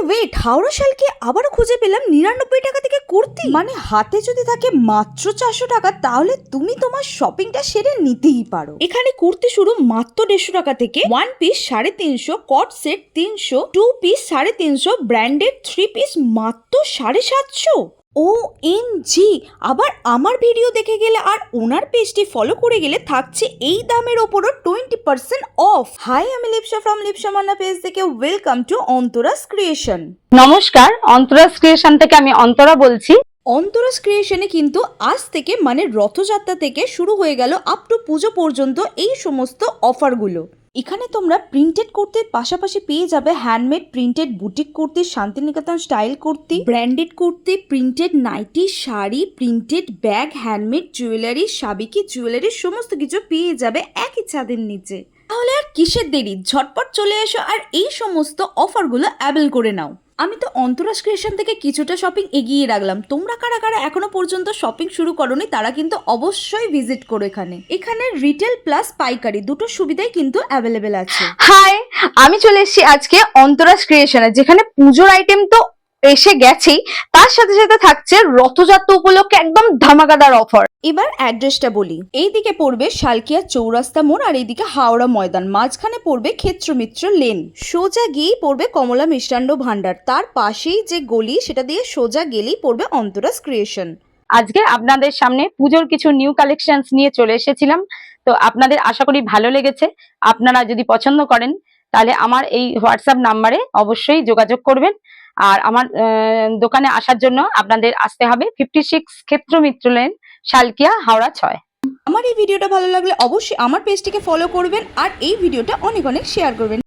Wait, Howrah শালকে আবারও খুঁজে পেলাম 99 টাকা থেকে কুর্তি। মানে হাতে যদি থাকে মাত্র 400 টাকা, তাহলে তুমি তোমার শপিংটা সেরে নিতেই পারো। এখানে কুর্তি শুরু মাত্র 150 টাকা থেকে, 1 পিস 350, কট সেট 300, 2 পিস 350, ব্র্যান্ডেড 3 পিস মাত্র 750। OMG, আবার আমার ভিডিও দেখে গেলে আর ওনার পেজটি ফলো করে গেলে থাকছে এই দামের ওপরও 20% অফ। হাই, আমি লিপসা ফ্রম লিপসা মান্না পেজ থেকে। Welcome to Antara's creation. নমস্কার, অন্তরাস ক্রিয়েশন থেকে আমি অন্তরা বলছি। অন্তরাস ক্রিয়েশনে কিন্তু আজ থেকে মানে রথযাত্রা থেকে শুরু হয়ে গেল আপ টু পুজো পর্যন্ত এই সমস্ত অফারগুলো। এখানে তোমরা প্রিন্টেড কুর্তির পাশাপাশি পেয়ে যাবে handmade printed boutique kurti, Shantiniketan style kurti, branded kurti, printed nightie, sari, printed bag, handmade jewellery, সাবিকি জুয়েলারি, সমস্ত কিছু পেয়ে যাবে একই ছাদের নিচে। তাহলে আর কিসের দেরি, ঝটপট চলে এসো আর এই সমস্ত অফারগুলো অ্যাভেল করে নাও। আমি তো অন্তরাস ক্রিয়েশন থেকে কিছুটা শপিং এগিয়ে রাখলাম। তোমরা কারা কারা এখনো পর্যন্ত শপিং শুরু করোনি তারা কিন্তু অবশ্যই ভিজিট করো। এখানে রিটেল প্লাস পাইকারি দুটো সুবিধাই কিন্তু অ্যাভেলেবেল আছে। হাই, আমি চলে এসেছি আজকে অন্তরাস ক্রিয়েশনে, যেখানে পুজোর আইটেম তো এসে গেছেই, তার সাথে সাথে থাকছে রথযাত্রা উপলক্ষে একদম ধামাকাদার অফার। এবার অ্যাড্রেসটা বলি। এইদিকে পড়বে শালকিয়া চৌরাস্তা মোড় আর এইদিকে হাওড়া ময়দান, মাঝখানে পড়বে ক্ষেত্রমিত্র লেন। সোজা গিয়েই পড়বে কমলা মিষ্টান্ন ভান্ডার, তার পাশেই যে গলি সেটা দিয়ে সোজা গেলেই পড়বে অন্তরাস ক্রিয়েশন। আজকে আপনাদের সামনে পুজোর কিছু নিউ কালেকশনস নিয়ে চলে এসেছিলাম, তো আপনাদের আশা করি ভালো লেগেছে। আপনারা যদি পছন্দ করেন তাহলে আমার এই হোয়াটসঅ্যাপ নাম্বারে অবশ্যই যোগাযোগ করবেন। আর আমার দোকানে আসার জন্য আপনাদের আসতে হবে 56 ক্ষেত্রমিত্র লেন, শালকিয়া, হাওড়া 6। আমার এই ভিডিওটা ভালো লাগলে অবশ্যই আমার পেজটিকে ফলো করবেন আর এই ভিডিওটা অনেক অনেক শেয়ার করবেন।